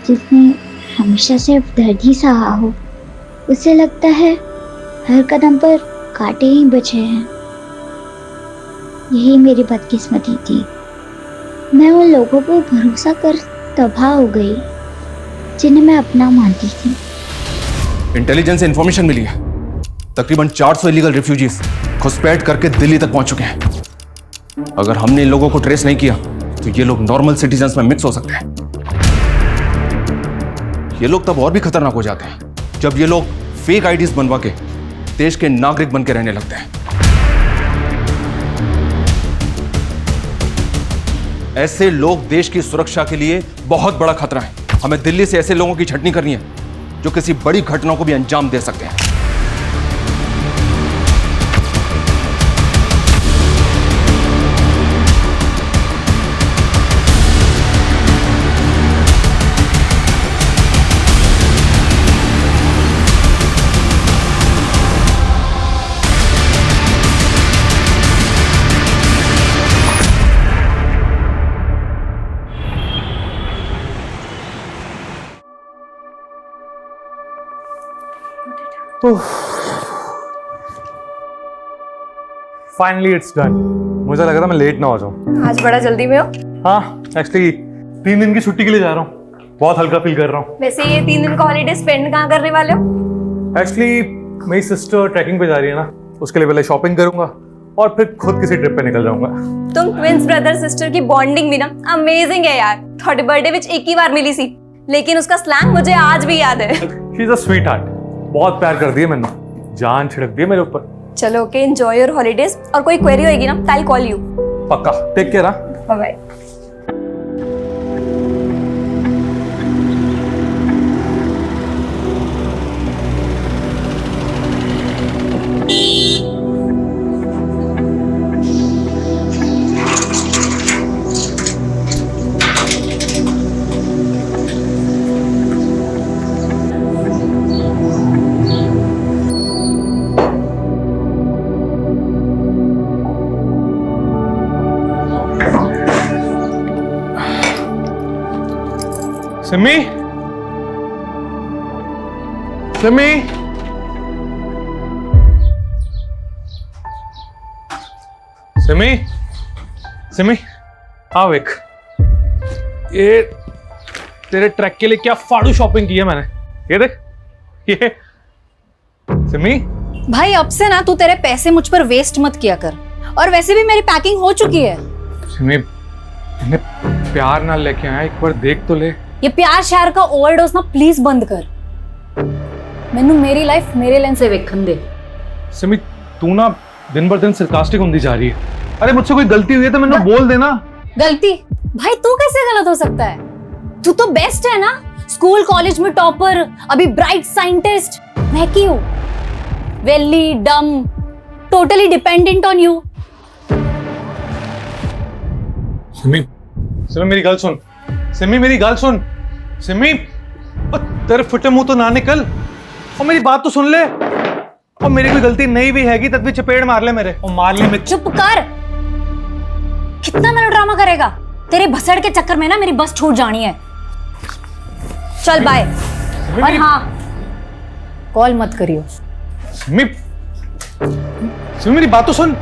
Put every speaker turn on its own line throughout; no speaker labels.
जिसने हमेशा सिर्फ दर्द ही सहा हो, उसे लगता है हर कदम पर कांटे ही बचे हैं। यही मेरी बदकिस्मती थी। मैं उन लोगों पर भरोसा कर तबाह हो गई जिन्हें मैं अपना मानती थी।
इंटेलिजेंस से इंफॉर्मेशन मिली है, तकरीबन 400 इलीगल रिफ्यूजीज घुसपैठ करके दिल्ली तक पहुंच चुके हैं। अगर हमने इन लोगों को ट्रेस नहीं किया तो ये लोग नॉर्मल सिटीजन्स में मिक्स हो सकते हैं। ये लोग तब और भी खतरनाक हो जाते हैं जब ये लोग फेक आईडीज बनवा के देश के नागरिक बन के रहने लगते हैं। ऐसे लोग देश की सुरक्षा के लिए बहुत बड़ा खतरा है। हमें दिल्ली से ऐसे लोगों की छटनी करनी है जो किसी बड़ी घटना को भी अंजाम दे सकते हैं।
Finally it's done. मुझे लगा था मैं लेट ना हो जाऊं।
आज बड़ा जल्दी में हो।
हाँ, एक्चुअली 3 दिन की छुट्टी के लिए जा रहा हूँ। बहुत हल्का फील कर रहा हूँ।
वैसे ये 3 दिन का हॉलीडे स्पेंड कहाँ करने वाले हो?
एक्चुअली मेरी सिस्टर ट्रैकिंग पे जा रही है ना, उसके लिए पहले शॉपिंग करूंगा और फिर खुद किसी ट्रिप पे निकल जाऊंगा।
तुम ट्विंस ब्रदर सिस्टर की बॉन्डिंग भी ना अमेजिंग है यार। थोड़े बर्थडे विच एक ही बार मिली सी, लेकिन उसका स्लैंग मुझे आज भी याद है।
She is a sweet heart. बहुत प्यार कर दिया मैंने, जान छिड़क दी है मेरे ऊपर।
चलो ओके, एंजॉय योर हॉलीडेज। और कोई क्वेरी होगी ना, आई विल कॉल यू।
पक्का, take care.
Bye bye.
Simi, Simi, Simi, Simi, आओ एक। ये तेरे ट्रैक के लिए क्या फाड़ू शॉपिंग की है मैंने। ये देख, ये सिमी।
भाई अब से ना तू तेरे पैसे मुझ पर वेस्ट मत किया कर। और वैसे भी मेरी पैकिंग हो चुकी है।
सिमी, मैंने प्यार ना लेके आया, एक बार देख तो ले।
ये प्यार श्यार का ओवरडोज ना प्लीज बंद कर। मैनू मेरी लाइफ मेरे लेंस से वेखन दे।
सिमी, तू ना दिन बर दिन सरकास्टिक होती जा रही है। अरे मुझसे कोई गलती हुई है तो मैंने बोल देना।
गलती? भाई तू कैसे गलत हो सकता है? तू तो बेस्ट है ना, स्कूल कॉलेज में टॉपर, अभी ब्राइट साइंटिस्ट। मैं की हूँ वेली डम, totally dependent on you.
Simi, Simi मेरी गल सुन। सिमी मेरी गल सुन। सिमी, तेरे फुटे मुंह तो ना निकल और मेरी बात तो सुन ले। और मेरी कोई गलती नहीं भी हैगी तब भी चपेड़ मार ले मेरे, और मार ले मैं।
चुप कर। कितना मेलोड्रामा करेगा? तेरे भसड़ के चक्कर में ना मेरी बस छूट जानी है। चल बाय। और हाँ, कॉल मत करियो।
सिमी, सिमी मेरी बात तो सुन।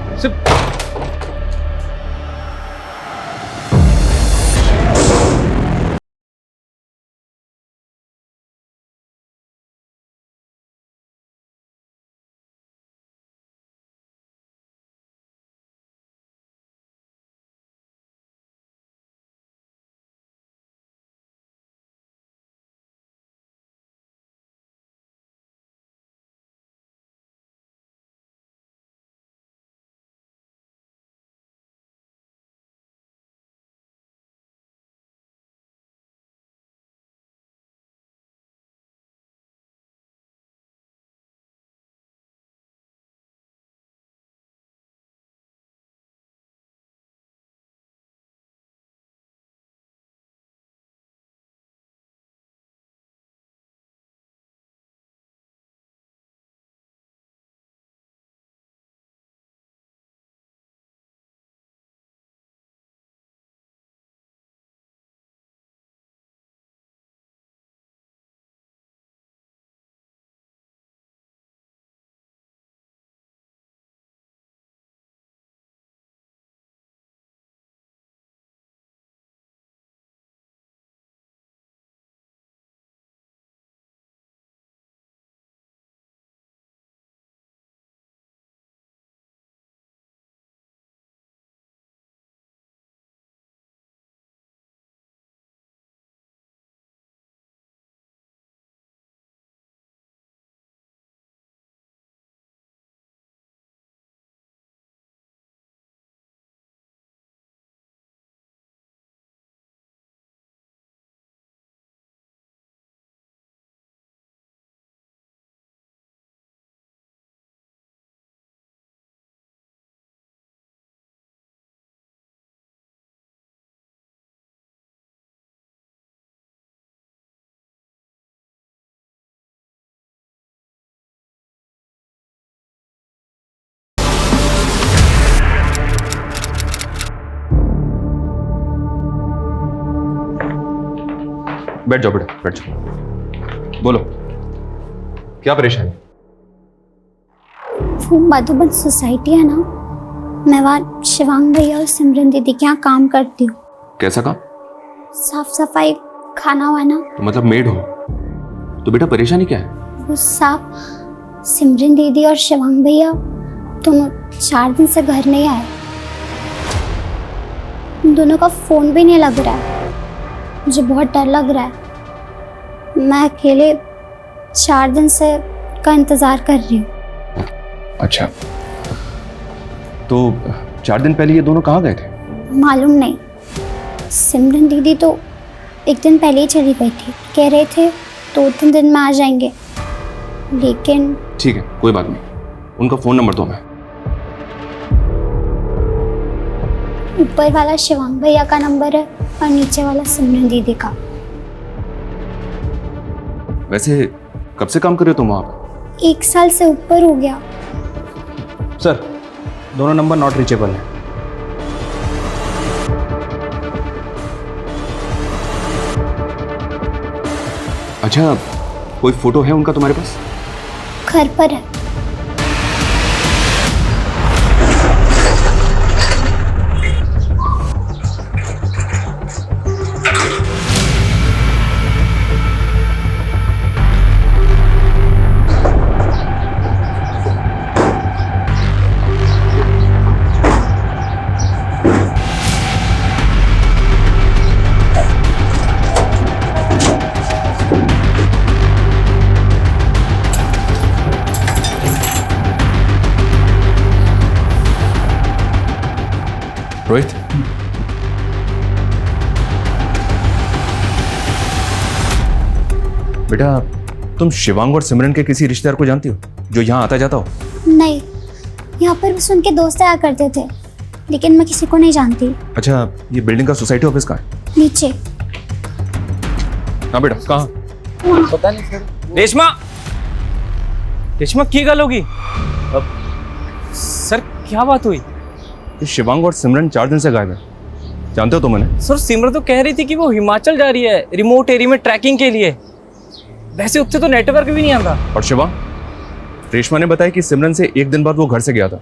बैठ जाओ बेटा, बैठ जाओ। बोलो, क्या परेशानी?
वो मधुबन सोसाइटी है ना, मैं वहाँ शिवांग भैया और सिमरन दीदी के यहाँ काम करती हूँ।
कैसा काम?
साफ सफाई, खाना वाना।
तो मतलब मेड हो? तो बेटा परेशानी क्या है?
वो साफ सिमरन दीदी और शिवांग भैया दोनों 4 दिन से घर नहीं आए। उन दोनों का फोन भी नहीं लग रहा है। मुझे बहुत डर लग रहा है। मैं अकेले 4 दिन से का इंतजार कर रही हूँ।
अच्छा, तो 4 दिन पहले ये दोनों कहाँ गए थे?
मालूम नहीं। सिमरन दीदी तो एक दिन पहले ही चली गई थी, कह रहे थे 2-3 दिन में आ जाएंगे, लेकिन
ठीक है, कोई बात नहीं। उनका फोन नंबर दो हमें।
ऊपर वाला शिवांग भैया का नंबर है और नीचे वाला सिमरन दीदी का।
वैसे कब से काम कर रहे हो तुम वहाँ पे?
1 साल से ऊपर हो गया।
सर, दोनों नंबर नॉट रीचेबल है। अच्छा, कोई फोटो है उनका तुम्हारे पास?
घर पर है।
रोहित, बेटा तुम शिवांग और सिमरन के किसी रिश्तेदार को जानती हो जो यहाँ आता जाता हो?
नहीं, यहाँ पर बस उनके दोस्त आया करते थे, लेकिन मैं किसी को नहीं जानती।
अच्छा, ये बिल्डिंग का सोसाइटी ऑफिस कहाँ है?
नीचे।
हाँ बेटा, कहाँ?
पता नहीं सर। रेशमा, रेशमा की गल होगी? सर क्या बात हुई?
ये शिवांग और सिमरन 4 दिन से गायब है, जानते हो तुम उन्हें?
सर सिमरन तो कह रही थी कि वो हिमाचल जा रही है रिमोट एरिया में ट्रैकिंग के लिए। वैसे उससे तो नेटवर्क भी नहीं आता।
और शिवांग? रेशमा ने बताया कि सिमरन से 1 दिन बाद वो घर से गया था,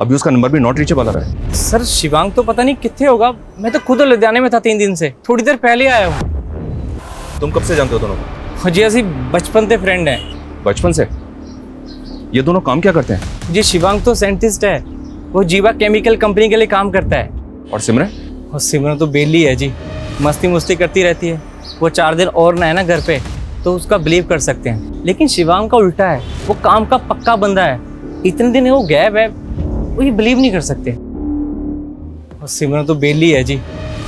अभी उसका नंबर भी नॉट रीचेबल आ रहा है।
सर शिवांग तो पता नहीं कितने होगा, मैं तो खुद लुधियाने में था 3 दिन से, थोड़ी देर पहले आया हूँ।
तुम कब से जानते हो दोनों को?
जी असि बचपन से फ्रेंड हैं।
बचपन से? ये दोनों काम क्या करते हैं?
जी शिवांग तो साइंटिस्ट है, वो जीवा केमिकल कंपनी के लिए काम करता है।
और सिमरन?
और सिमरन तो बेली है जी, मस्ती मुस्ती करती रहती है। वो 4 दिन और ना है ना घर पे तो उसका बिलीव कर सकते हैं, लेकिन शिवांग का उल्टा है, वो काम का पक्का बंदा है। इतने दिन वो गैप है, वो ये बिलीव नहीं कर सकते। और सिमरन तो बेली है जी,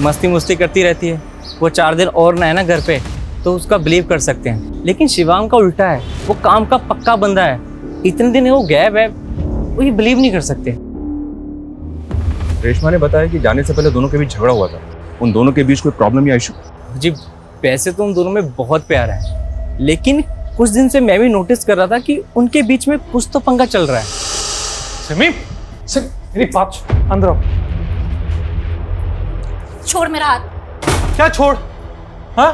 मस्ती मुस्ती करती रहती है। वो 4 दिन और ना है ना घर पे तो उसका बिलीव कर सकते हैं, लेकिन शिवांग का उल्टा है, वो काम का पक्का बंदा है। इतने दिन वो गैप है, वो ये बिलीव नहीं कर सकते।
रेशमा ने बताया कि जाने से पहले दोनों के बीच झगड़ा हुआ था, उन दोनों के बीच कोई प्रॉब्लम या इशू?
जी वैसे तो उन दोनों में बहुत प्यार है, लेकिन कुछ दिन से मैं भी नोटिस कर रहा था कि उनके बीच में कुछ तो पंगा चल रहा है।
सिमी, मेरी बात अंदर आओ।
छोड़ मेरा हाथ।
क्या छोड़? हाँ,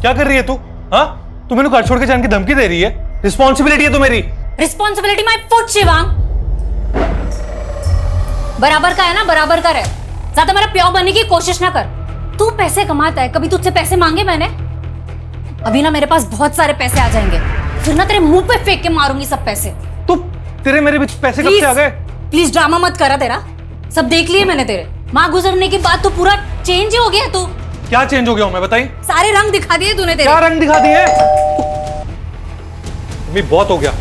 क्या कर रही है तू? हाँ, तू मेरे को घर छोड़ के जाने की धमकी दे रही है? रिस्पॉन्सिबिलिटी है तो मेरी।
Responsibility my foot Shivang. बराबर का है ना, बराबर का रहे। ज्यादा मेरा प्यार बनने की कोशिश ना कर। तू पैसे कमाता है, कभी तुझसे पैसे मांगे मैंने? अभी ना मेरे पास बहुत सारे पैसे आ जाएंगे, फिर ना तेरे मुंह पे फेंक के मारूंगी सब पैसे।
तू तेरे मेरे बीच पैसे कब से आ गए?
प्लीज ड्रामा मत करा, तेरा सब देख लिए मैंने। तेरे माँ गुजरने के बाद तो पूरा चेंज ही हो गया तू।
क्या चेंज हो गया हूं मैं, बताई?
सारे रंग दिखा दिए तूने तेरे।
क्या रंग दिखा दिए? भी बहुत हो गया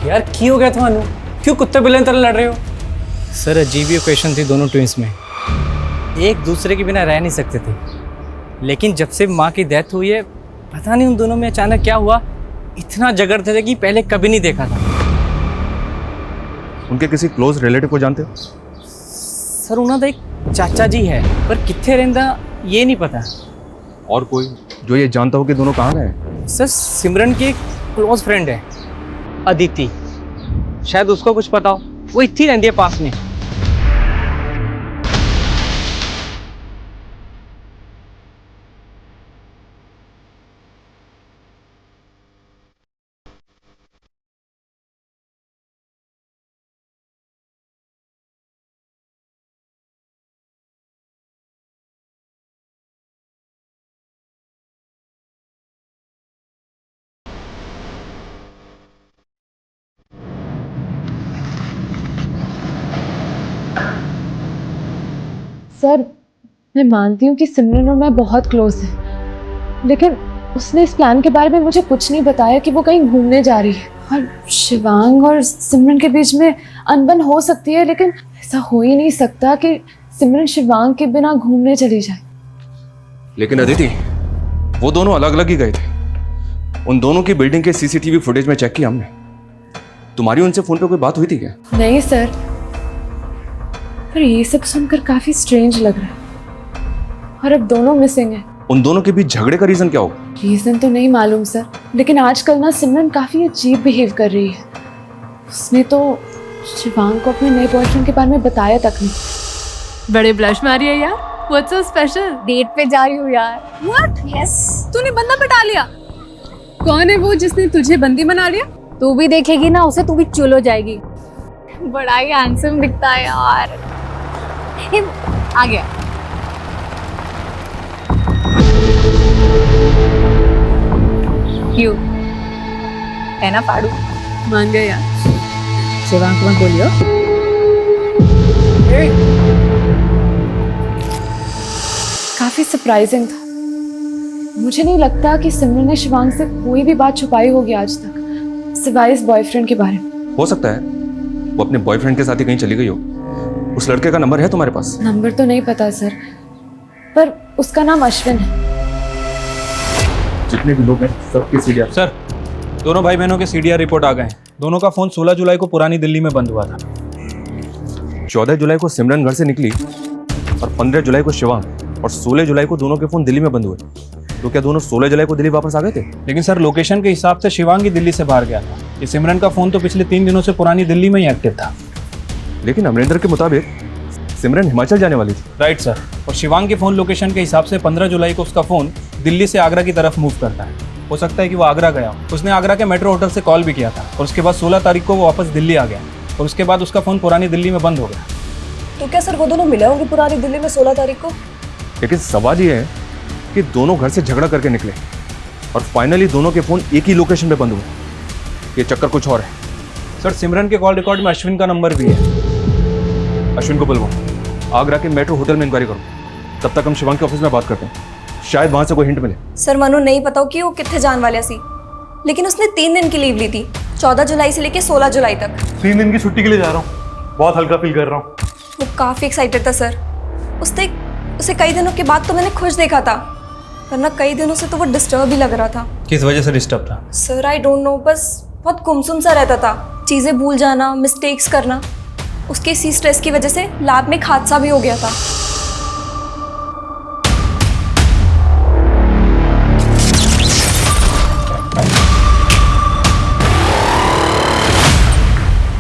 यार की हो गया थानू, क्यों कुत्ते बिल्ले तरह लड़ रहे हो? सर अजीब ही इक्वेशन थी दोनों ट्विंस में, एक दूसरे के बिना रह नहीं सकते थे। लेकिन जब से माँ की डेथ हुई है, पता नहीं उन दोनों में अचानक क्या हुआ, इतना झगड़ते थे कि पहले कभी नहीं देखा था।
उनके किसी क्लोज रिलेटिव को जानते हो?
सर उन्होंने एक चाचा जी है, पर कितने रहंदा ये नहीं पता।
और कोई जो ये जानता हो कि दोनों कहाँ गए?
सर सिमरन की एक क्लोज फ्रेंड है अदिति, शायद उसको कुछ पता हो, वो इतनी रहती है पास में।
सर, मैं मानती हूँ कि सिमरन और मैं बहुत क्लोज हैं, लेकिन उसने इस प्लान के बारे में मुझे कुछ नहीं बताया कि वो कहीं घूमने जा रही है। और शिवांग और सिमरन के बीच में अनबन हो सकती है, लेकिन ऐसा हो ही नहीं सकता कि सिमरन शिवांग के बिना घूमने चली जाए।
लेकिन अदिति, वो दोनों अलग अलग ही गए थे। उन दोनों की बिल्डिंग के सीसीटीवी फुटेज में चेक किया हमने। तुम्हारी उनसे फोन पे कोई बात हुई थी क्या?
नहीं सर, पर ये सब सुनकर काफी स्ट्रेंज लग रहा है। और अब दोनों मिसिंग हैं।
उन दोनों के बीच झगड़े का रीजन क्या होगा?
रीजन तो नहीं मालूम सर, लेकिन आजकल ना सिमरन काफी अजीब बिहेव कर रही है। उसने तो शिवांग को अपने नए बॉयफ्रेंड के बारे में बताया तक नहीं।
बड़े ब्लश मारी है यार। What's so special?
डेट पे जा रही हूँ यार।
व्हाट? यस। तूने बंदा पटा लिया? कौन है वो जिसने तुझे बंदी बना लिया?
तू भी देखेगी ना उसे, तू भी चुल हो जाएगी। बड़ा ही हैंडसम दिखता है यार। आ गया। क्यों है ना पाड़ू?
मान गए यार।
शिवांग को मत बोलियो।
काफी सरप्राइजिंग था। मुझे नहीं लगता कि सिमरन ने शिवांग से कोई भी बात छुपाई होगी आज तक, सिवाय इस बॉयफ्रेंड के बारे में।
हो सकता है वो अपने बॉयफ्रेंड के साथ ही कहीं चली गई हो। उस लड़के का नंबर है तुम्हारे पास?
नंबर तो नहीं पता सर, पर उसका नाम अश्विन है।
जितने भी लोग हैं सबके सीडीआर।
सर, दोनों भाई बहनों के सीडीआर रिपोर्ट आ गए हैं। दोनों का फोन 16 जुलाई को पुरानी दिल्ली में बंद हुआ था।
14 जुलाई को सिमरन घर से निकली और 15 जुलाई को शिवांग, और 16 जुलाई को दोनों के फोन दिल्ली में बंद हुए। तो क्या दोनों 16 जुलाई को दिल्ली वापस आ गए थे?
लेकिन सर, लोकेशन के हिसाब से शिवांग ही दिल्ली से बाहर गया था। ये सिमरन का फोन तो पिछले 3 दिनों से पुरानी दिल्ली में ही एक्टिव था।
लेकिन अमरिंदर के मुताबिक सिमरन हिमाचल जाने वाली थी।
Right sir. और शिवांग के फोन लोकेशन के हिसाब से 15 जुलाई को उसका फोन दिल्ली से आगरा की तरफ मूव करता है। हो सकता है कि वो आगरा गया हो। उसने आगरा के मेट्रो होटल से कॉल भी किया था और उसके बाद 16 तारीख को वो वापस दिल्ली आ गया और उसके बाद उसका फोन पुरानी दिल्ली में बंद हो गया।
तो क्या सर वो दोनों मिले होंगे पुरानी दिल्ली में 16 तारीख को?
लेकिन सवाल ये है कि दोनों घर से झगड़ा करके निकले और फाइनली दोनों के फोन एक ही लोकेशन पे बंद हुए। ये चक्कर कुछ और है।
सर, सिमरन के कॉल रिकॉर्ड में अश्विन का नंबर भी है।
अश्विन को बुलवाओ, आगरा के मेट्रो होटल में इंक्वायरी करो। तब तक हम शिवांग के ऑफिस में बात करते हैं, शायद वहां से कोई हिंट मिले।
सर मनु नहीं पता कि वो कितने जान वाले सी, लेकिन उसने 3 दिन की लीव ली थी, 14 जुलाई से लेके 16 जुलाई तक।
3 दिन की छुट्टी के लिए जा रहा हूँ। बहुत हल्का फील कर रहा हूँ।
वो काफ़ी एक्साइटेड था सर। उसे कई दिनों के बाद तो मैंने खुश देखा था, वरना कई दिनों से तो वो डिस्टर्ब ही लग रहा था।
किस वजह से डिस्टर्ब था?
सर आई डोंट नो, बस बहुत गुमसुम सा रहता था। चीज़ें भूल जाना, मिस्टेक्स करना। उसके इसी स्ट्रेस की वजह से लैब में एक हादसा भी हो गया था।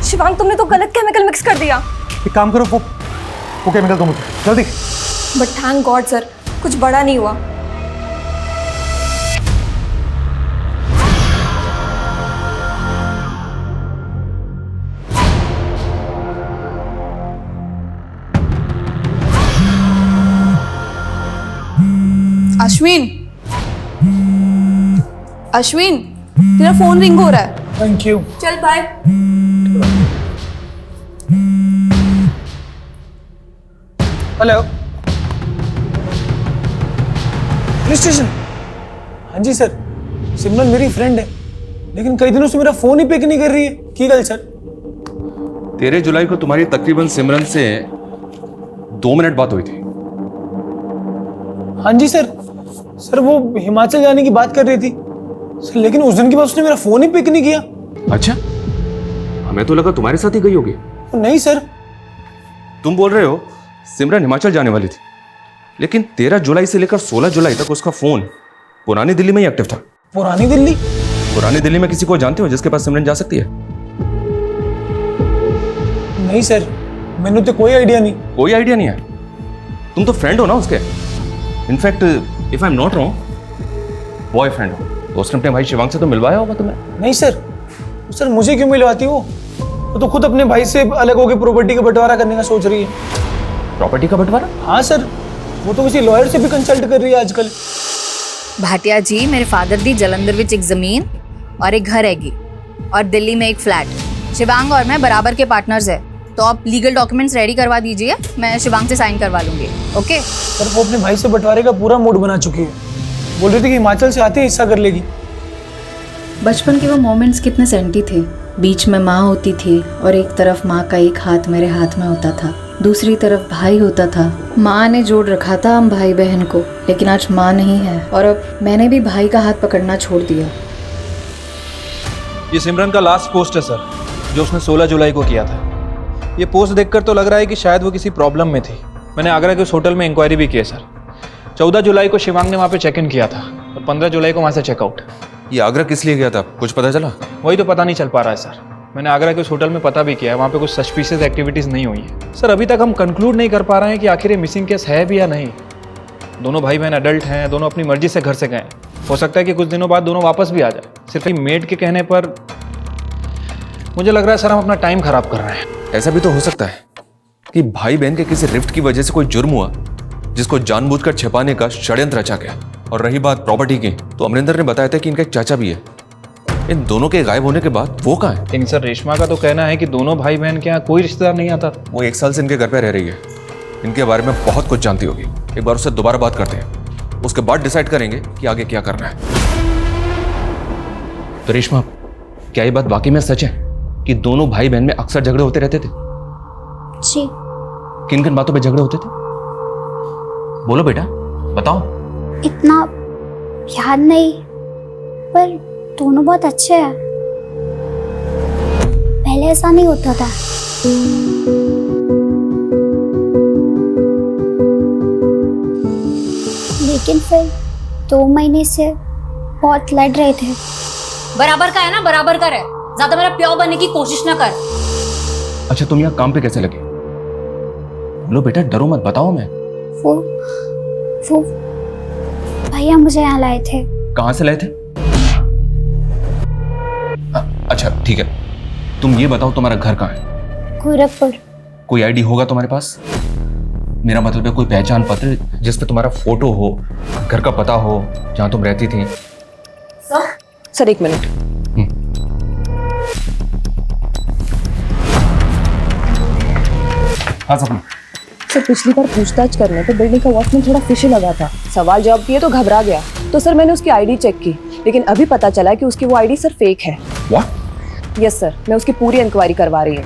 शिवांग, तुमने तो गलत केमिकल मिक्स कर दिया।
एक काम करो, वो केमिकल तो मुझे जल्दी।
बट थैंक गॉड सर, कुछ बड़ा नहीं हुआ। अश्विन, तेरा फोन रिंग हो रहा है।
Thank you.
चल बाय।
Hello, police station. हाँ जी सर, सिमरन मेरी फ्रेंड है, लेकिन कई दिनों से मेरा फोन ही पिक नहीं कर रही है। की गल सर?
13 जुलाई को तुम्हारी तकरीबन सिमरन से 2 मिनट बात हुई थी।
हाँ जी सर। सर वो हिमाचल जाने की बात कर रही थी सर, लेकिन उस दिन के बाद उसने मेरा फोन ही पिक नहीं किया।
अच्छा, हमें तो लगा तुम्हारे साथ ही गई होगी।
नहीं सर।
तुम बोल रहे हो सिमरन हिमाचल जाने वाली थी, लेकिन 13 जुलाई से लेकर 16 जुलाई तक उसका फोन पुरानी दिल्ली में ही एक्टिव था।
पुरानी दिल्ली?
पुरानी दिल्ली में किसी को जानते हो जिसके पास सिमरन जा सकती है?
नहीं सर, मैंने तो कोई आइडिया नहीं।
कोई आइडिया नहीं है? तुम तो फ्रेंड हो ना उसके। In fact if I am not wrong, boyfriend हो। तो उसने अपने भाई शिवांग से तो मिलवाया होगा तुम्हें।
नहीं सर, मुझे क्यों मिलवाती वो तो खुद अपने भाई से अलग होकर प्रॉपर्टी का बंटवारा करने का सोच रही है।
प्रॉपर्टी का बंटवारा?
हाँ सर, वो तो किसी लॉयर से भी कंसल्ट कर रही है आजकल।
भाटिया जी, मेरे फादर दी जलंधर विच एक जमीन और एक घर हैगी और दिल्ली में एक फ्लैट। शिवांग और मैं बराबर के पार्टनर्स है। तो आप लीगल डॉक्यूमेंट्स रेडी करवा दीजिए, मैं शिवांग से साइन करवा लूंगी। ओके
सर वो अपने भाई से बंटवारे का पूरा मूड बना चुकी है, बोल रही थी कि हिमाचल से आते ही हिस्सा कर लेगी।
बचपन के वो मोमेंट्स कितने सेंटी थे। बीच में माँ होती थी और एक तरफ माँ का एक हाथ मेरे हाथ में होता था, दूसरी तरफ भाई होता था। माँ ने जोड़ रखा था हम भाई बहन को, लेकिन आज माँ नहीं है और अब मैंने भी भाई का हाथ पकड़ना छोड़ दिया।
ये सिमरन का लास्ट पोस्ट है सर, जो उसने 16 जुलाई को किया था। ये पोस्ट देखकर तो लग रहा है कि शायद वो किसी प्रॉब्लम में थी। मैंने आगरा के उस होटल में इंक्वायरी भी की है सर। 14 जुलाई को शिवांग ने वहाँ पे चेक इन किया था और 15 जुलाई को वहाँ से चेकआउट।
ये आगरा किस लिए गया था, कुछ पता चला?
वही तो पता नहीं चल पा रहा है सर। मैंने आगरा के उस होटल में पता भी किया है, वहाँ पे कुछ सस्पिशियस एक्टिविटीज़ नहीं हुई है सर। अभी तक हम कंक्लूड नहीं कर पा रहे हैं कि आखिर ये मिसिंग केस है भी या नहीं। दोनों भाई बहन अडल्ट हैं, दोनों अपनी मर्जी से घर से गए। हो सकता है कि कुछ दिनों बाद दोनों वापस भी आ जाए। सिर्फ मेड के कहने पर मुझे लग रहा है सर हम अपना टाइम खराब कर रहे हैं।
ऐसा भी तो हो सकता है कि भाई बहन के किसी रिफ्ट की वजह से कोई जुर्म हुआ जिसको जानबूझकर छिपाने का षड्यंत्र रचा गया। और रही बात प्रॉपर्टी की, तो अमरिंदर ने बताया था कि इनका एक चाचा भी है। इन दोनों के गायब होने के बाद वो कहाँ है?
लेकिन सर रेशमा का तो कहना है कि दोनों भाई बहन के यहाँ कोई रिश्तेदार नहीं आता।
वो 1 साल से इनके घर पे रह रही है, इनके बारे में बहुत कुछ जानती होगी। एक बार उससे दोबारा बात करते हैं, उसके बाद डिसाइड करेंगे कि आगे क्या करना है। तो रेशमा, क्या ये बात वाकई में सच है कि दोनों भाई बहन में अक्सर झगड़े होते रहते थे?
जी।
किन किन बातों पे झगड़े होते थे? बोलो बेटा, बताओ।
इतना याद नहीं, पर दोनों बहुत अच्छे हैं। पहले ऐसा नहीं होता था। लेकिन फिर 2 महीने से बहुत लड़ रहे थे।
बराबर का है ना, बराबर का है, ज्यादा मेरा प्यार बनने की कोशिश ना कर।
अच्छा, तुम यहाँ काम पे कैसे लगे? बोलो बेटा, डरो मत, बताओ। मैं
वो भैया मुझे यहाँ लाए थे।
कहाँ से लाए थे? अच्छा ठीक है, तुम ये बताओ तुम्हारा घर कहाँ है?
गोरखपुर।
कोई आईडी होगा तुम्हारे पास? मेरा मतलब है कोई पहचान पत्र जिस पे तुम्हारा फोटो हो, घर का पता हो, जहाँ तुम रहती थी।
Sir 1 minute.
हाँ सपना।
सर पिछली बार पूछताछ करने पे बिल्डिंग का वॉचमैन थोड़ा फिशी लगा था, सवाल जवाब किए तो घबरा गया। तो सर मैंने उसकी आईडी चेक की, लेकिन अभी पता चला कि उसकी वो आईडी सर फेक है।
व्हाट?
यस सर, मैं उसकी पूरी इंक्वायरी करवा रही हूँ।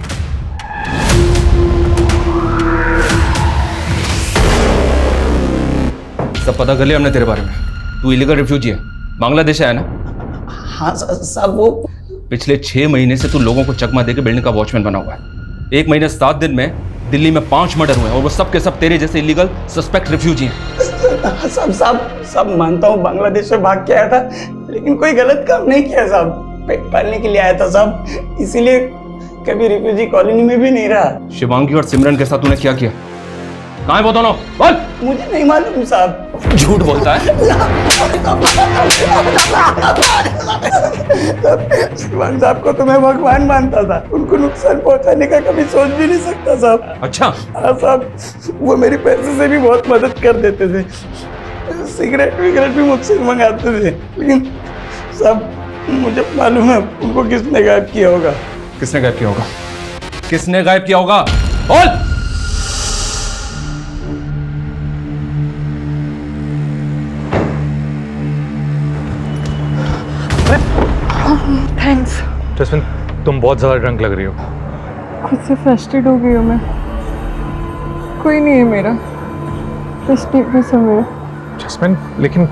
सब पता कर लिया हमने तेरे बारे में। तू इलीगल रिफ्यूजी है, बांग्लादेश से आया ना?
हाँ साहब, वो
पिछले 6 महीने से तू लोगों को चकमा देके बिल्डिंग का वॉचमैन बना हुआ है। 1 महीने 7 दिन में दिल्ली में 5 मर्डर हुए हैं और वो सब के सब तेरे जैसे इलीगल सस्पेक्ट रिफ्यूजी हैं।
सब मानता हूँ बांग्लादेश से भाग के आया था, लेकिन कोई गलत काम नहीं किया साहब। पेट पालने के लिए आया था साहब, इसीलिए कभी रिफ्यूजी कॉलोनी में भी नहीं रहा।
शिवांगी और सिमरन के साथ तूने क्या किया? कहाँ है वो दोनों? बोल।
मुझे नहीं मालूम साहब।
झूठ बोलता है।
शिवांग साहब को तो मैं भगवान मानता था, उनको नुकसान पहुंचाने का कभी सोच भी नहीं सकता साहब।
अच्छा।
हाँ साहब, वो मेरी पैसे से भी बहुत मदद कर देते थे, सिगरेट विगरेट भी मुझसे मंगाते थे। लेकिन साहब मुझे मालूम है उनको किसने गायब किया होगा।
किसने गायब किया होगा? किसने गायब किया होगा? बोल।
थैंक्स। जसविन, तुम बहुत ज्यादा ड्रंक लग रही हो।
खुद से फ्रस्ट्रेट हो गई हूँ मैं। कोई नहीं है मेरा, बस टीपनेस है मेरा।
जसविन, लेकिन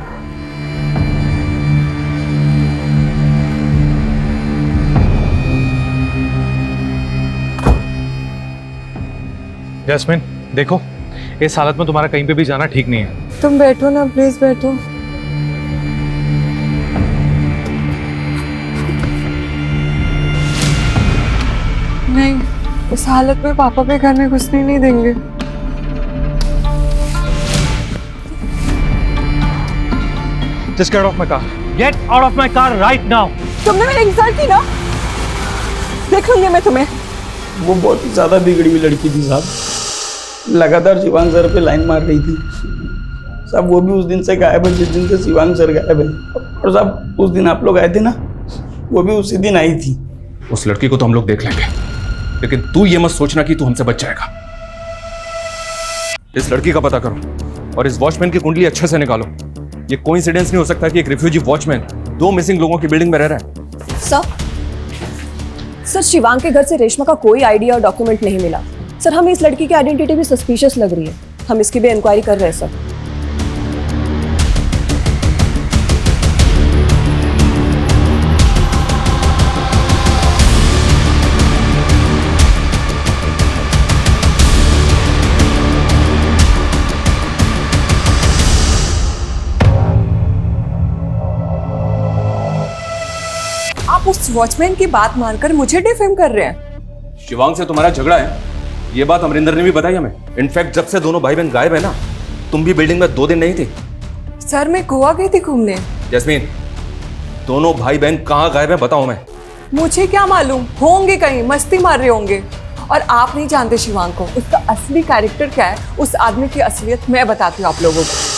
जसमिन देखो, इस हालत में तुम्हारा कहीं पे भी जाना ठीक नहीं है।
तुम बैठो ना, प्लीज बैठो। नहीं, इस हालत में पापा भी घर में घुसने नहीं देंगे।
Just get off my car. Get out of my car right now.
तुमने मेरी इंसल्ट की ना, देख लूंगी मैं तुम्हें।
वो बहुत ही ज्यादा बिगड़ी हुई लड़की थी साहब, लगातार शिवांग सर पे लाइन मार रही थी साहब। वो भी उस दिन से गायब है जिस दिन से शिवांग सर गायब है। और साहब उस दिन आप लोग आए थे ना, वो भी उसी दिन आई थी।
उस लड़की को तो हम लोग देख लेंगे, लेकिन तू ये मत सोचना कि तू हमसे बच जाएगा। इस लड़की का पता करो और इस वॉचमैन की कुंडली अच्छे से निकालो। ये कोइंसिडेंस नहीं हो सकता कि एक रिफ्यूजी वॉचमैन 2 मिसिंग लोगों की बिल्डिंग में रह रहा है।
सर शिवांग के घर से रेशमा का कोई आईडी और डॉक्यूमेंट नहीं मिला। सर हमें इस लड़की की आइडेंटिटी भी सस्पिशियस लग रही है। हम इसकी भी इंक्वायरी कर रहे हैं सर। आप उस वॉचमैन की बात मानकर मुझे डिफेम कर रहे हैं।
शिवांग से तुम्हारा झगड़ा है, ये बात अमरिंदर ने भी बताई हमें। इनफैक्ट जब से दोनों भाई बहन गायब है ना, तुम भी बिल्डिंग में 2 दिन नहीं थी।
सर मैं गोवा गई थी घूमने।
जैस्मीन, दोनों भाई बहन कहाँ गायब है बताओ मैं।
मुझे क्या मालूम, होंगे कहीं मस्ती मार रहे होंगे। और आप नहीं जानते शिवांग को, उसका असली कैरेक्टर क्या है, उस आदमी की असलियत मैं बताती हूँ आप लोगों को।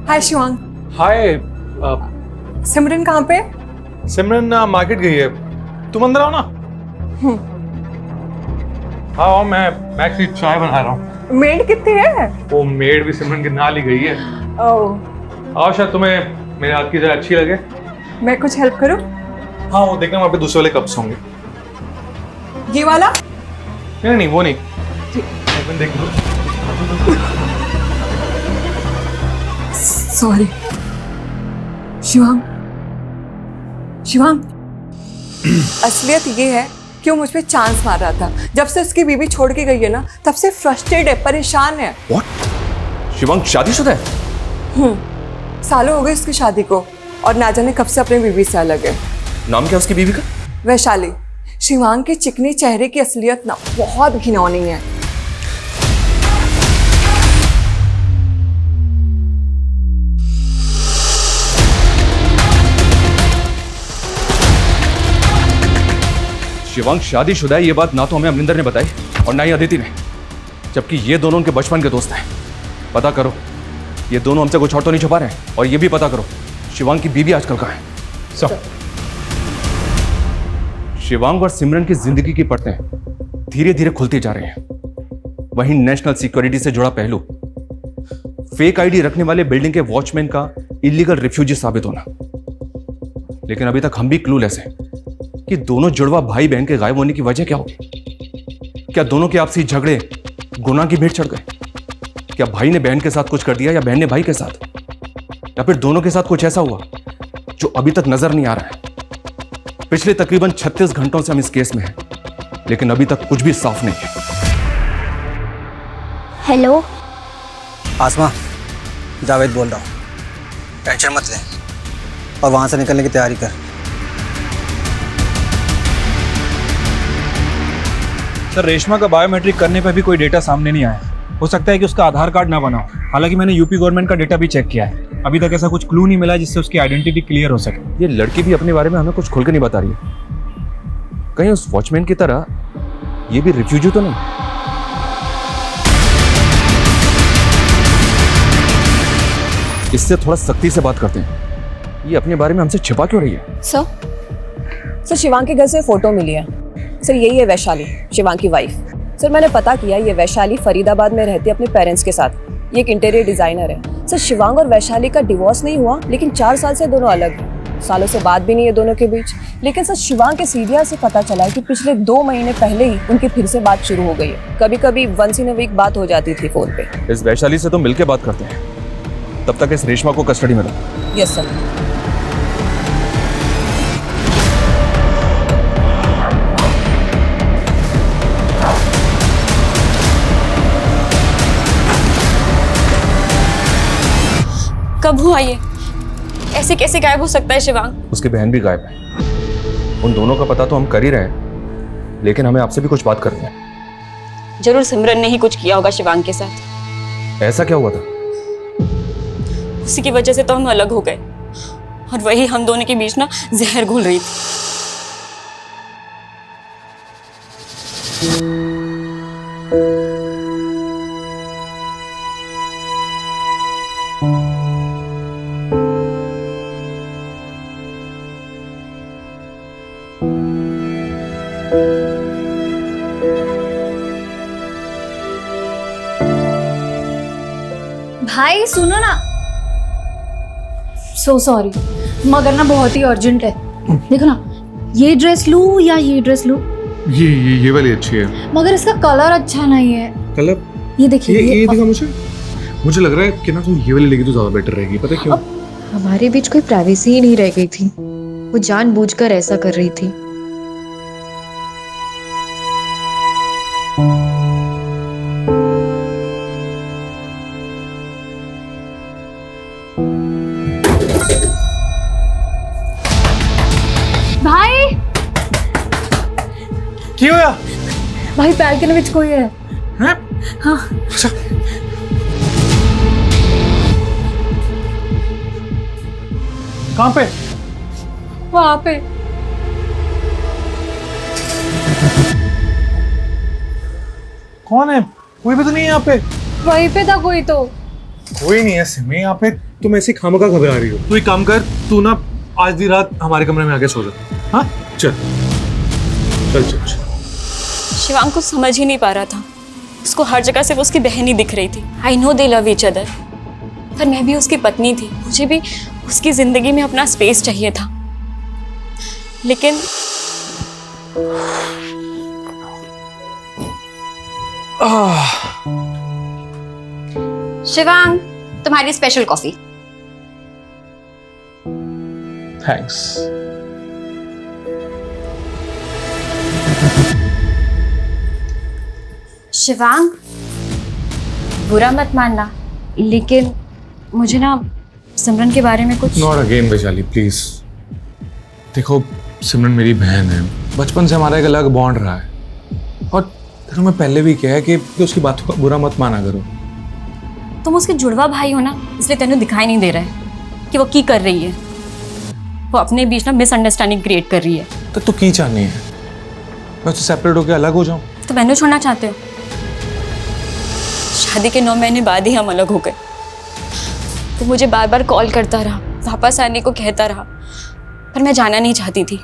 हाय शिवांग।
हाय।
सिमरन कहाँ पे?
सिमरन मार्केट गई है। तुम अंदर आओ ना। हाँ आओ, मैं एक्चुअली चाय बना रहा हूँ।
मेड कितनी है?
वो मेड भी सिमरन के नाल ही गई है।
ओह।
आओ, शायद तुम्हें मेरे हाथ की चाय अच्छी लगे।
मैं कुछ हेल्प करूँ?
हाँ वो देखना, वहाँ पे दूसरे वाले कप्स होंगे।
ये वाला?
नहीं नहीं वो नहीं, देख लो।
सॉरी शिवांग। शिवांग असलियत ये है कि वो मुझ पे चांस मार रहा था। जब से उसकी बीवी छोड़ के गई है ना, तब से फ्रस्ट्रेट है, परेशान है।
What? शिवांग शादीशुदा है?
सालों हो गए उसकी शादी को और ना जाने कब से अपनी बीवी से अलग है।
नाम क्या उसकी बीवी का?
वैशाली। शिवांग के चिकने चेहरे की असलियत ना बहुत घिनौनी है।
शिवांग शादीशुदा है, ये बात ना तो हमें अमरिंदर ने बताई और ना ही अदिति ने, जबकि ये दोनों उनके बचपन के दोस्त हैं। पता करो, ये दोनों हमसे कुछ और तो नहीं छुपा रहे हैं। और ये भी पता करो शिवांग की बीवी आजकल कहाँ है। सब शिवांग और सिमरन की जिंदगी की परतें धीरे धीरे खुलती जा रही हैं। वहीं नेशनल सिक्योरिटी से जुड़ा पहलू, फेक आईडी रखने वाले बिल्डिंग के वॉचमैन का इलीगल रिफ्यूजी साबित होना। लेकिन अभी तक हम भी क्लूलेस हैं कि दोनों जुड़वा भाई बहन के गायब होने की वजह क्या होगी। क्या दोनों के आपसी झगड़े गुनाह की भेंट चढ़ गए? क्या भाई ने बहन के साथ कुछ कर दिया या बहन ने भाई के साथ, या फिर दोनों के साथ कुछ ऐसा हुआ जो अभी तक नजर नहीं आ रहा है। पिछले तकरीबन 36 घंटों से हम इस केस में हैं, लेकिन अभी तक कुछ भी साफ नहीं है।
हेलो
आसमा, जावेद बोल रहा हूँ। टेंशन मत ले और वहां से निकलने की तैयारी कर।
सर रेशमा का बायोमेट्रिक करने पर भी कोई डेटा सामने नहीं आया। हो सकता है कि उसका आधार कार्ड ना बना हो। हालांकि मैंने यूपी गवर्नमेंट का डेटा भी चेक किया है, अभी तक ऐसा कुछ क्लू नहीं मिला जिससे उसकी आइडेंटिटी क्लियर हो सके।
ये लड़की भी अपने बारे में हमें कुछ खुल के नहीं बता रही है। कहीं उस वॉचमैन की तरह ये भी रिफ्यूजी तो नहीं? इससे थोड़ा सख्ती से बात करते हैं। ये अपने बारे में हमसे छिपा क्यों रही है?
सर शिवांग के घर से फोटो मिली है। सर यही है वैशाली, शिवांग की वाइफ। सर मैंने पता किया, ये वैशाली फरीदाबाद में रहती है अपने पेरेंट्स के साथ। ये एक इंटीरियर डिजाइनर है। सर शिवांग और वैशाली का डिवोर्स नहीं हुआ, लेकिन 4 साल से दोनों अलग हैं। सालों से बात भी नहीं है दोनों के बीच। लेकिन सर शिवांग के सीरिया से पता चला है कि पिछले 2 महीने पहले ही उनकी फिर से बात शुरू हो गई है। कभी कभी वंस इन अ वीक बात हो जाती थी फोन पे।
इस वैशाली से तो मिलके बात करते हैं। तब तक इस रेशमा को कस्टडी में लो।
Yes sir.
कब हुआ ये? ऐसे कैसे गायब हो सकता है शिवांग?
उसकी बहन भी गायब है। उन दोनों का पता तो हम कर ही रहे हैं, लेकिन हमें आपसे भी कुछ बात करनी है।
जरूर सिमरन ने ही कुछ किया होगा शिवांग के साथ।
ऐसा क्या हुआ था?
उसी की वजह से तो हम अलग हो गए और वही हम दोनों के बीच ना जहर घुल रही थी। भाई सुनो ना, सो सॉरी मगर ना बहुत ही अर्जेंट है। देखो ना, ये ड्रेस लूं या ये ड्रेस लूं?
ये वाली अच्छी है
मगर इसका कलर अच्छा नहीं है।
कलर
ये देखिए,
ये दिखा मुझे लग रहा है कि ना तुम ये वाली लेगी तो ज्यादा बेटर रहेगी। पता है क्यों?
हमारे बीच कोई प्राइवेसी ही नहीं रह गई थी। वो जानबूझकर ऐसा कर रही थी।
भाई
क्यों होया?
भाई बैल्कनी में कोई है।
हैं?
हाँ।
अच्छा कहाँ पे?
वहाँ पे।
कौन है? कोई भी तो नहीं है यहाँ पे।
वहीं पे था कोई तो।
कोई नहीं है सिमी यहाँ पे। तुम ऐसी खामखा घबरा रही हो। तू एक काम कर, तू ना आज दी रात हमारे कमरे में आके सो जा। हाँ चल चल चल चल।
शिवांग कुछ समझ ही नहीं पा रहा था। उसको हर जगह से उसकी बहन ही दिख रही थी। I know they love each other, पर मैं भी उसकी पत्नी थी। मुझे भी उसकी जिंदगी में अपना स्पेस चाहिए था। लेकिन
शिवांग, तुम्हारी स्पेशल कॉफी।
थैंक्स।
शिवांग, बुरा मत मानना, लेकिन मुझे ना सिमरन के बारे में कुछ।
Not again Vaishali please. देखो सिमरन मेरी बहन है, बचपन से हमारा एक अलग बॉन्ड रहा है। और तुम्हें पहले भी कहा है कि उसकी बातों का बुरा मत माना करो।
तुम उसके जुड़वा भाई हो ना, इसलिए तेनों दिखाई नहीं दे रहा है कि वो की कर रही है। वो अपने बीच ना मिसअंडरस्टैंडिंग क्रिएट कर रही है।
तो तू की चाहनी है? मैं तो सेपरेट होकर अलग हो जाऊं?
तो मैंने छोड़ना चाहते हो? शादी के 9 महीने बाद ही हम अलग हो गए। वो मुझे बार बार कॉल करता रहा, वापस आने को कहता रहा, पर मैं जाना नहीं चाहती थी।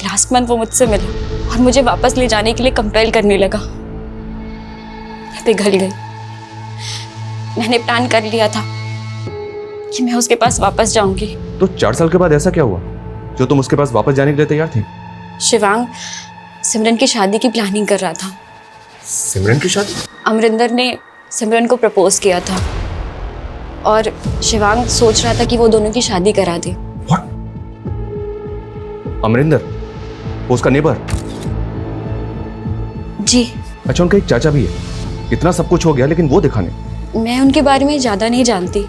लास्ट मंथ वो मुझसे मिला और मुझे वापस ले जाने के लिए कंपेल करने लगा। मैं पिघल गई। मैंने प्लान कर लिया था कि मैं उसके पास वापस जाऊंगी।
तो 4 साल के बाद ऐसा क्या हुआ जो तुम उसके पास वापस जाने के लिए तैयार थी?
शिवांग सिमरन की शादी की प्लानिंग कर रहा था।
सिमरन की शादी?
अमरिंदर ने सिमरन को प्रपोज किया था और शिवांग सोच रहा था कि वो दोनों की शादी करा दे।
अमरिंदर, वो उसका नेबर?
जी।
अच्छा, उनका एक चाचा भी है। इतना सब कुछ हो गया लेकिन वो दिखा नहीं।
मैं उनके बारे में ज़्यादा नहीं जानती,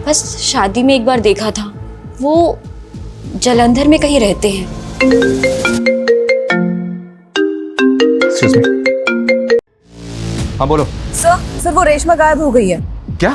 बस शादी में एक बार देखा था। वो जलंधर में कहीं रहते हैं।
Excuse me. हाँ बोलो।
सर वो रेशमा गायब हो गई है।
क्या?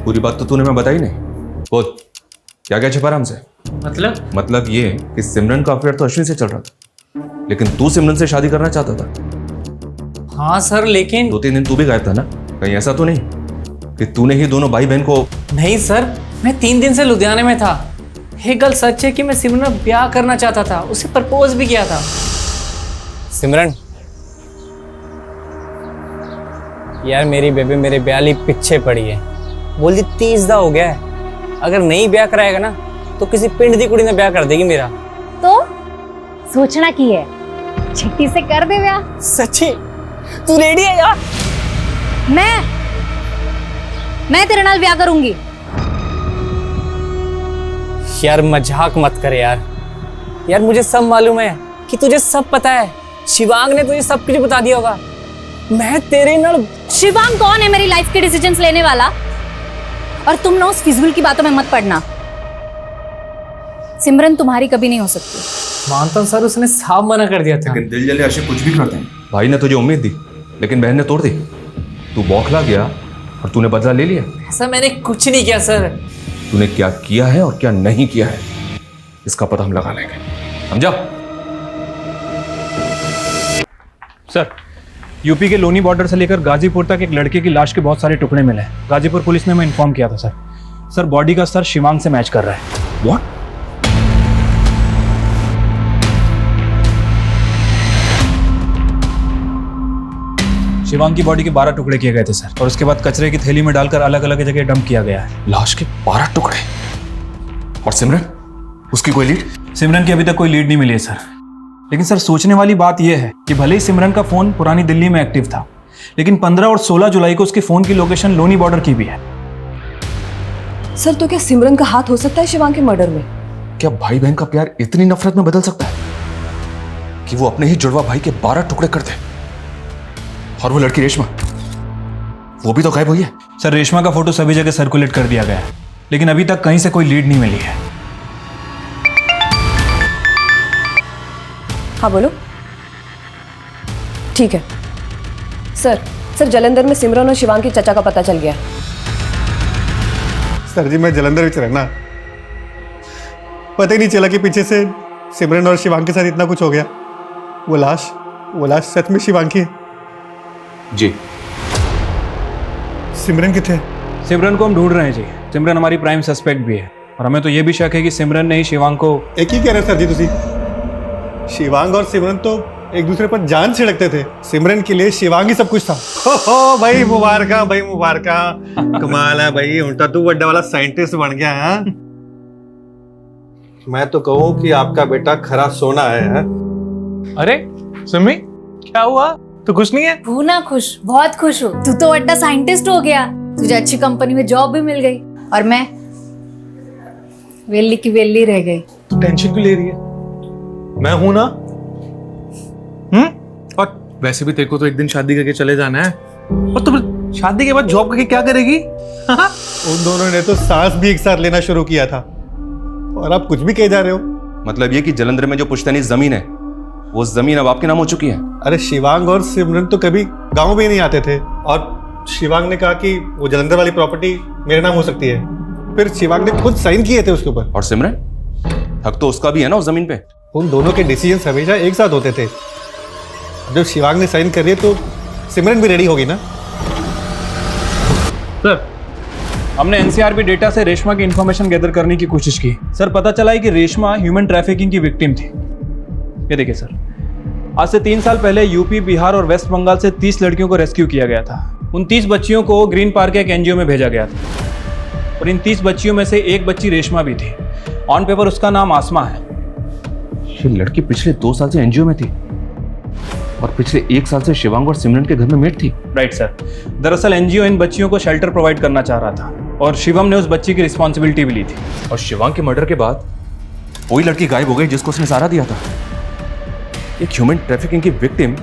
पूरी बात तो तूने मैं बताई नहीं। बोल, क्या क्या छिपा रहा हमसे? मतलब ये कि सिमरन का अफेयर तो अश्विन से चल रहा था, लेकिन तू सिमरन से शादी करना चाहता था।
हाँ सर, लेकिन
2-3 दिन तू भी गायब था ना? कहीं ऐसा तो नहीं कि तूने ही दोनों भाई बहन को?
नहीं सर, मैं 3 दिन से लुधियाने में था। एक गल सच है कि मैं सिमरन ब्याह करना चाहता था, उसे प्रपोज भी किया था। सिमरन यार, मेरी बेबी मेरे ब्याह लिए पीछे पड़ी है। बोली 30 दा हो गया है, अगर नहीं ब्याह कराएगा ना तो किसी पिंड दी कुड़ी ने ब्याह कर देगी मेरा।
तो सोचना की है, छिट्टी से कर दे ब्याह।
सच्ची? तू रेडी है यार?
मैं तेरे नाल ब्याह करूंगी।
यार मजाक मत कर यार। यार मुझे सब मालूम है कि तुझे सब पता है। शिवांग ने तुझे सब कुछ बता दिया होगा। मैं तेरे नाल।
शिवांग कौन है मेरी लाइफ के डिसीजंस लेने वाला? और तुम ना उस फिजूल की बातों में मत पड़ना। सिमरन तुम्हारी कभी नहीं हो सकती।
मानता हूं सर, उसने साफ मना कर दिया था।
लेकिन दिल जले आशिक कुछ भी करते हैं। भाई ने तुझे उम्मीद दी लेकिन बहन ने तोड़ दी। तू बौखला गया और तूने बदला ले लिया।
ऐसा मैंने कुछ नहीं किया सर।
तूने क्या किया है और क्या नहीं किया है इसका पता हम लगा लेंगे, समझा?
सर, यूपी के लोनी बॉर्डर से लेकर गाजीपुर तक एक लड़के की लाश के बहुत सारे टुकड़े मिले हैं। गाजीपुर पुलिस ने मैं इन्फॉर्म किया था सर। सर बॉडी का स्तर शिवांग से मैच कर रहा है।
व्हाट?
शिवांग की बॉडी के 12 टुकड़े किए गए थे सर, और उसके बाद कचरे की थैली में डालकर अलग अलग जगह डंप किया गया है।
लाश के 12 टुकड़े? और सिमरन, उसकी कोई लीड?
सिमरन की अभी तक कोई लीड नहीं मिली है सर। लेकिन सर सोचने वाली बात यह है कि भले ही सिमरन का फोन पुरानी दिल्ली में एक्टिव था, लेकिन 15 और 16 जुलाई को उसके फोन की लोकेशन लोनी बॉर्डर की भी है।
सर तो क्या सिमरन का हाथ हो सकता है शिवांग के मर्डर में?
क्या भाई बहन का प्यार इतनी नफरत में बदल सकता है कि वो अपने ही जुड़वा भाई के 12 टुकड़े कर दे? और वो लड़की रेशमा, वो भी तो गायब हुई है।
सर रेशमा का फोटो सभी जगह सर्कुलेट कर दिया गया है, लेकिन अभी तक कहीं से कोई लीड नहीं मिली है।
हाँ बोलो। ठीक है सर जलंधर में सिमरन और शिवांग की चचा का पता चल गया।
सर जी मैं जलंधर में रहना, पता ही नहीं चला कि पीछे से सिमरन और शिवांग के साथ इतना कुछ हो गया। वो लाश सच में शिवांग की है?
जी।
सिमरन किथे?
सिमरन को हम ढूंढ रहे हैं जी। सिमरन हमारी प्राइम सस्पेक्ट भी है, और हमें तो ये भी शक है कि सिमरन ने ही शिवांग को।
एक ही कह रहे सर जी तुसी। शिवांग और सिमरन तो एक दूसरे पर जान छिड़कते थे। सिमरन के लिए शिवांग ही सब कुछ था। हो भाई मुबारका, भाई मुबारका। कमाल है भाई, उल्टा तू बड़ा वाला साइंटिस्ट बन गया है। मैं तो कहूँ कि आपका बेटा खरा सोना है।
अरे सिमी, क्या हुआ? तो खुश नहीं है?
तू ना खुश, बहुत खुश हो। तू तो बड़ा साइंटिस्ट हो गया, तुझे अच्छी कंपनी में जॉब भी मिल गई, और मैं वेली की वेली रह गई।
तू टेंशन क्यों ले रही है? मैं हूं ना। और वैसे भी तेरे को तो एक दिन शादी करके चले जाना है, और तुम शादी के बाद जॉब करके क्या करेगी? उन दोनों ने तो सांस भी एक साथ लेना शुरू किया था, और आप कुछ भी कह जा रहे हो।
मतलब ये कि जलंधर में जो पुश्तैनी जमीन है वो जमीन अब आपके नाम हो चुकी है?
अरे शिवांग और सिमरन तो कभी गांव में ही नहीं आते थे, और शिवांग ने कहा कि वो जलंधर वाली प्रॉपर्टी मेरे नाम हो सकती है। फिर शिवांग ने खुद साइन किए थे उसके ऊपर।
और सिमरन, हक तो उसका भी है ना उस जमीन पे?
उन दोनों के डिसीजंस हमेशा एक साथ होते थे। जब शिवांग ने साइन कर दिए तो सिमरन भी रेडी होगी ना।
सर हमने एनसीआरबी डेटा से रेशमा की इंफॉर्मेशन गैदर करने की कोशिश की। सर पता चला है कि रेशमा ह्यूमन ट्रैफिकिंग की विक्टिम थी। ये देखिए सर, आज से 3 साल पहले यूपी, बिहार और वेस्ट बंगाल से 30 लड़कियों को रेस्क्यू किया गया था। उन 30 बच्चियों को ग्रीन पार्क के एक एनजीओ में भेजा गया था, और इन 30 बच्चियों में से एक बच्ची रेशमा भी थी। ऑन पेपर उसका नाम आसमा है।
ये लड़की पिछले 2 साल से एनजीओ में थी, और पिछले 1 साल से शिवांग और सिमरन के घर में मेट थी।
Right sir. दरअसल एनजीओ इन बच्चियों को शेल्टर प्रोवाइड करना चाह रहा था, और शिवम ने उस बच्ची की रिस्पॉन्सिबिलिटी भी ली थी।
और शिवांग के मर्डर के बाद वही लड़की गायब हो गई जिसको उसने सहारा दिया था। एक ह्यूमन ट्रैफिकिंग की विक्टिम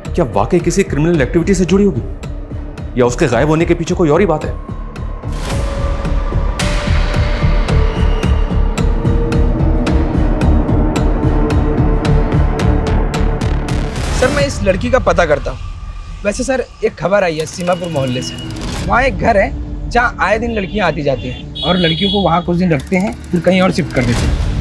क्या वाकई किसी क्रिमिनल एक्टिविटी से जुड़ी होगी, या उसके गायब होने के पीछे कोई और ही बात है?
सर मैं इस लड़की का पता करता हूँ। वैसे सर एक खबर आई है सीमापुर मोहल्ले से। वहाँ एक घर है जहाँ आए दिन लड़कियाँ आती जाती हैं, और लड़कियों को वहाँ कुछ दिन रखते हैं फिर कहीं और शिफ्ट कर देते हैं।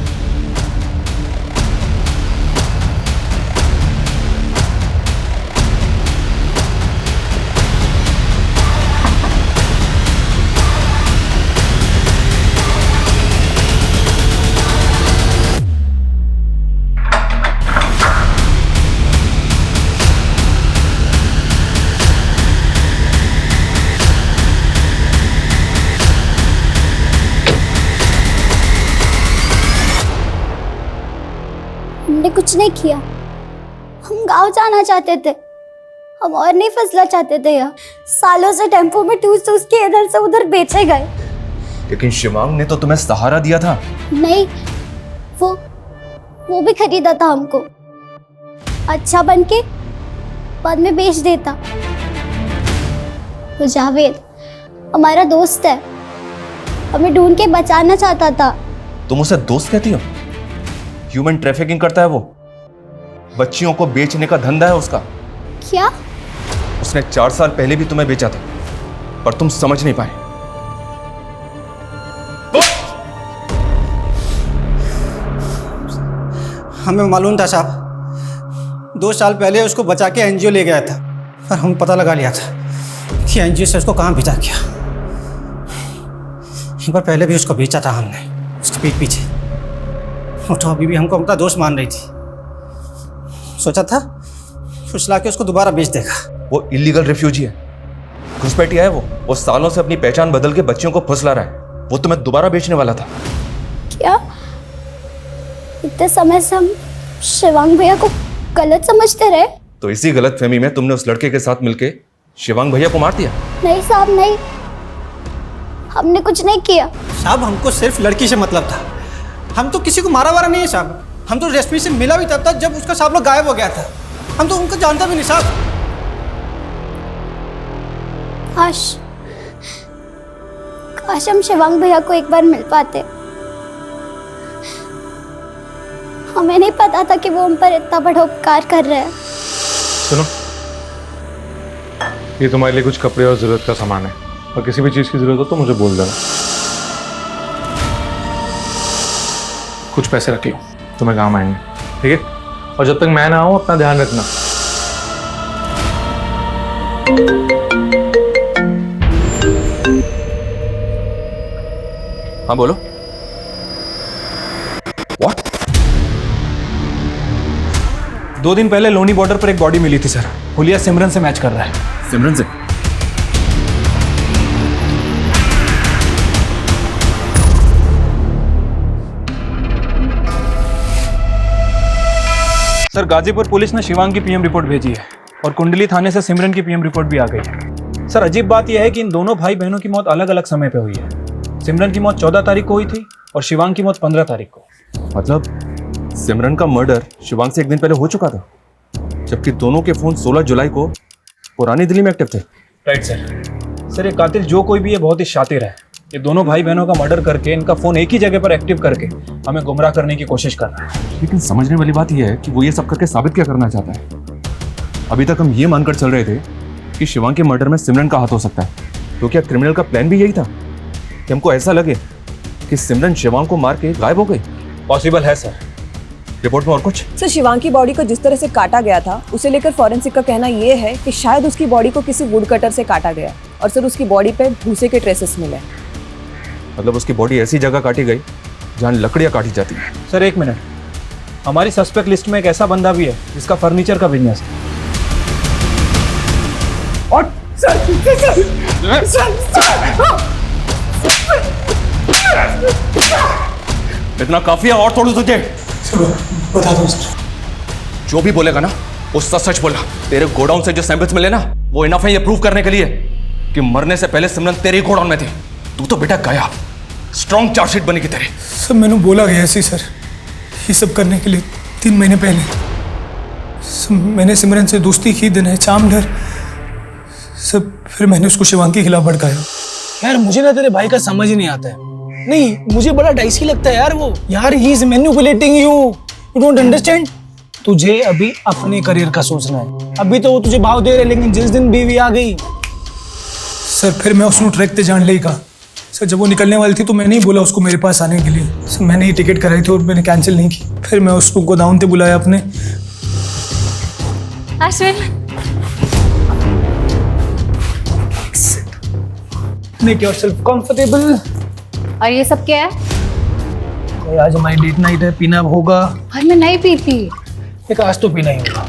हमने कुछ नहीं किया। हम गांव जाना चाहते थे, हम और नहीं फंसना चाहते थे यहाँ। सालों से टेम्पो में ठूस ठूस के इधर से उधर बेचे गए।
लेकिन शिवांग ने तो तुम्हें सहारा दिया था।
नहीं, वो भी खरीदा था हमको, अच्छा बन के बाद में बेच देता। वो जावेद हमारा दोस्त है, हमें ढूंढ के बचाना चाहता था।
तुम उसे दोस्त कहती हो? ह्यूमन ट्रैफिकिंग करता है वो, बच्चियों को बेचने का धंधा है उसका।
क्या?
उसने 4 साल पहले भी तुम्हें बेचा था, पर तुम समझ नहीं पाए।
हमें मालूम था साहब, 2 साल पहले उसको बचा के एनजीओ ले गया था, पर हम पता लगा लिया था कि एनजीओ से उसको कहाँ भेजा गया। एक बार पहले भी उसको बेचा था हमने, उसके पीठ पीछे। वो तो अभी भी हमको अपना दोस्त मान रही थी। सोचा था फुसला के उसको दोबारा बेच देगा।
वो इलीगल रिफ्यूजी है, घुसपैठिया है वो सालों से अपनी पहचान बदल के बच्चियों को फुसला रहा है। वो तुम्हें दोबारा बेचने वाला था।
क्या इतने समय से हम शिवांग भैया को गलत समझते रहे?
तो इसी गलतफहमी में तुमने उस लड़के के साथ मिलके शिवांग भैया को मार दिया।
नहीं साहब, नहीं, हमने कुछ नहीं किया
साहब। हमको सिर्फ लड़की से मतलब था, हम तो किसी को मारा वारा नहीं है साहब। हम तो रेशमी से मिला भी तब तक जब उसका साहब लोग गायब हो गया था। हम तो उनको जानता भी नहीं साहब।
काश हम शिवांग भैया को एक बार मिल पाते। हमें नहीं पता था कि वो हम पर इतना बड़ा उपकार कर रहे हैं।
सुनो, ये तुम्हारे लिए कुछ कपड़े और जरूरत का सामान है, और किसी भी चीज की जरूरत हो तो मुझे बोल देना। कुछ पैसे रख लो, तुम्हें काम आएंगे, ठीक है? और जब तक मैं ना आऊं अपना ध्यान रखना।
हाँ बोलो। What?
2 दिन पहले लोनी बॉर्डर पर एक बॉडी मिली थी सर। हुलिया सिमरन से मैच कर रहा है।
सिमरन से?
सर गाजीपुर पुलिस ने शिवांग की पीएम रिपोर्ट भेजी है, और कुंडली थाने से सिमरन की पीएम रिपोर्ट भी आ गई है। सर अजीब बात यह है कि इन दोनों भाई बहनों की मौत अलग अलग समय पे हुई है। सिमरन की मौत 14 तारीख को हुई थी और शिवांग की मौत 15 तारीख को।
मतलब सिमरन का मर्डर शिवांग से 1 दिन पहले हो चुका था, जबकि दोनों के फोन 16 जुलाई को पुरानी दिल्ली में एक्टिव थे।
Right sir. सर ये कातिल जो कोई भी है बहुत ही शातिर है। ये दोनों भाई बहनों का मर्डर करके इनका फोन एक ही जगह पर एक्टिव करके हमें गुमराह करने की कोशिश कर रहा है।
लेकिन समझने वाली बात यह है कि वो ये सब करके साबित क्या करना चाहता है। अभी तक हम ये मानकर चल रहे थे कि शिवांग के मर्डर में सिमरन का हाथ हो सकता है, तो क्या क्रिमिनल का प्लान भी यही था कि हमको ऐसा लगे कि सिमरन शिवांग को मार के गायब हो गई?
पॉसिबल है सर।
रिपोर्ट में और कुछ?
सर शिवांग की बॉडी को जिस तरह से काटा गया था उसे लेकर फॉरेंसिक का कहना यह है कि शायद उसकी बॉडी को किसी वुड कटर से काटा गया, और सर उसकी बॉडी पे भूसे के ट्रेसेस मिले।
मतलब उसकी बॉडी ऐसी जगह काटी गई जहां लकड़ियां काटी जाती हैं।
सर 1 मिनट, हमारी सस्पेक्ट लिस्ट में एक ऐसा बंदा भी है जिसका फर्नीचर का बिजनेस है।
और
इतना काफी है, और थोड़ा तुझे
बता दो सर।
जो भी बोलेगा ना वो सच सच बोला। तेरे गोडाउन से जो सैंपल्स मिले ना वो इनफ है ये प्रूव करने के लिए कि मरने से पहले सिमरन तेरे ही गोडाउन में थी। तू तो बेटा गया, स्ट्रॉन्ग चार्जशीट बनेगी तेरे।
सर मैंने बोला गया ऐसे सर, ये सब करने के लिए 3 महीने पहले मैंने सिमरन से दोस्ती की, दिन है चाम डर सब। फिर मैंने उसको शिवांग के खिलाफ भड़काया।
यार मुझे ना तेरे भाई का समझ ही नहीं आता है। नहीं, मुझे बड़ा डाइसी लगता है यार वो। यार he is manipulating you, you don't understand. तुझे अभी अपने करियर का सोचना है। अभी तो वो तुझे भाव दे रहे, लेकिन जिस दिन बीवी आ गई
सर फिर मैं उसको ट्रैक पे जान लेगा। सर जब वो निकलने वाली थी तो मैंने ही बोला उसको मेरे पास आने के लिए। सर मैंने ही टिकट कराई थी और मैंने कैंसिल नहीं की। फिर मैं उसको गोदाउन पे बुलाया अपने।
Ashwin,
make yourself comfortable.
और ये सब क्या है?
कोई आज हमारी डेट नाइट है, पीना होगा।
और मैं नहीं पीती।
एक आज तो पीना ही होगा।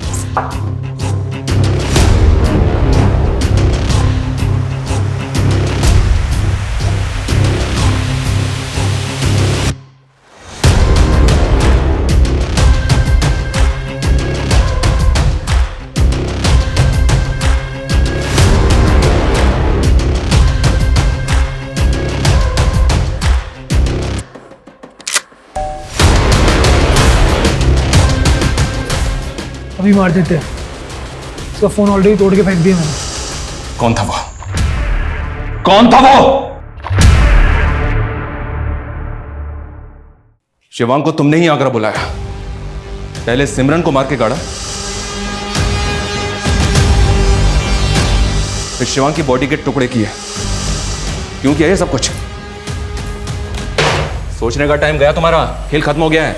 अभी मार देते हैं। उसका फोन ऑलरेडी तोड़ के फेंक दिया मैंने।
कौन था वो? कौन था वो? शिवांग को तुमने ही आगरा बुलाया, पहले सिमरन को मार के गाड़ा, फिर शिवांग की बॉडी के टुकड़े किए। क्यों किया ये सब कुछ? सोचने का टाइम गया तुम्हारा, खेल खत्म हो गया है।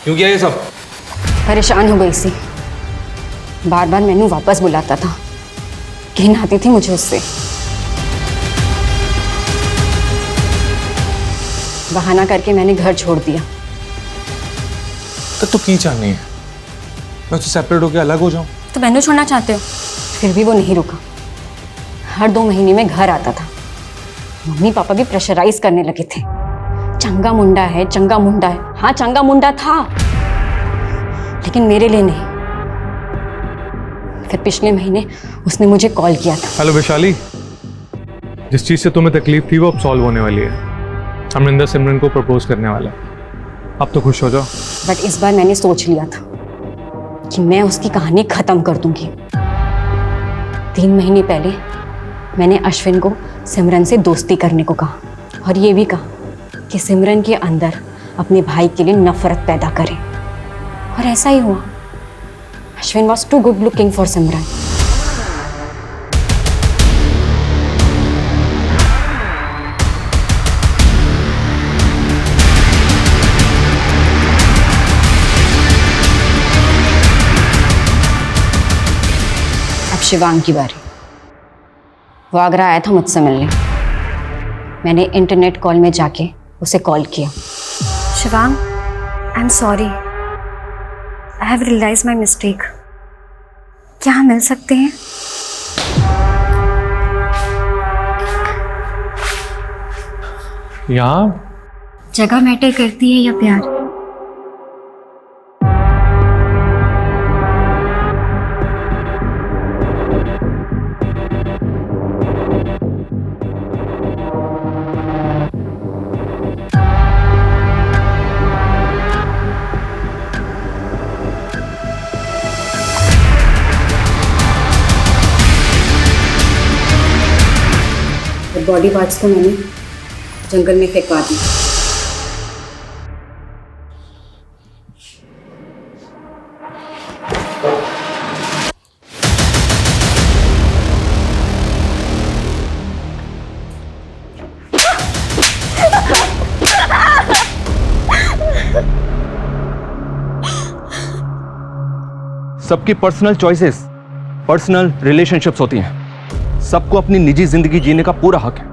क्यों किया ये सब?
परेशान हो गई सी, बार बार मैनू वापस बुलाता था, घिन आती थी मुझे उससे। बहाना करके मैंने घर छोड़ दिया।
तो की चाहनी है मैं तो सेपरेट होकर अलग हो जाऊं?
तो मैनू छोड़ना चाहते हो? फिर भी वो नहीं रुका, हर 2 महीने में घर आता था। मम्मी पापा भी प्रेशराइज करने लगे थे, चंगा मुंडा है, चंगा मुंडा है। हाँ चंगा मुंडा था, लेकिन मेरे लिए नहीं। फिर पिछले महीने उसने मुझे कॉल किया था।
हेलो वैशाली, जिस चीज से तुम्हें तकलीफ थी वो अब सॉल्व होने वाली है। अमरिंदर सिमरन को प्रपोज करने वाला है, अब तो खुश हो जाओ।
बट इस बार मैंने सोच लिया था कि मैं उसकी कहानी खत्म कर दूंगी। 3 महीने पहले मैंने अश्विन को सिमरन से दोस्ती करने को कहा, और ये भी कहा कि सिमरन के अंदर अपने भाई के लिए नफरत पैदा करे, और ऐसा ही हुआ। Ashwin was too good looking for Simran. अब शिवांग की बारी। वो आगरा आया था मुझसे मिलने। मैंने इंटरनेट कॉल में जाके उसे कॉल किया। Shivang, I am sorry, I have realise my mistake. क्या हम मिल सकते हैं?
यहाँ
जगह मैटर करती है या प्यार?
बॉडी पार्ट्स को मैंने जंगल में फेंकवा दी।
सबकी पर्सनल चॉइसेस, पर्सनल रिलेशनशिप्स होती हैं। सबको अपनी निजी जिंदगी जीने का पूरा हक है,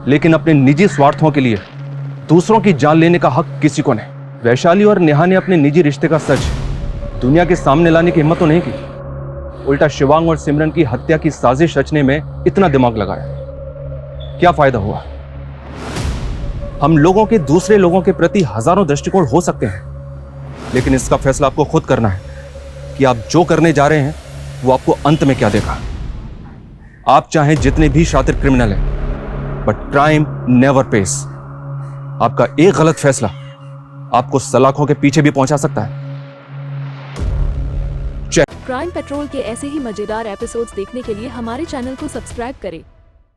लेकिन अपने निजी स्वार्थों के लिए दूसरों की जान लेने का हक किसी को नहीं। वैशाली और नेहा ने अपने निजी रिश्ते का सच दुनिया के सामने लाने की हिम्मत तो नहीं की, उल्टा शिवांग और सिमरन की हत्या की साजिश रचने में इतना दिमाग लगाया। क्या फायदा हुआ? हम लोगों के दूसरे लोगों के प्रति हजारों दृष्टिकोण हो सकते हैं, लेकिन इसका फैसला आपको खुद करना है कि आप जो करने जा रहे हैं वो आपको अंत में क्या देगा। आप चाहे जितने भी शातिर क्रिमिनल हैं, बट क्राइम नेवर पेस। आपका एक गलत फैसला आपको सलाखों के पीछे भी पहुंचा सकता है।
क्राइम पेट्रोल के ऐसे ही मजेदार एपिसोड्स देखने के लिए हमारे चैनल को सब्सक्राइब करें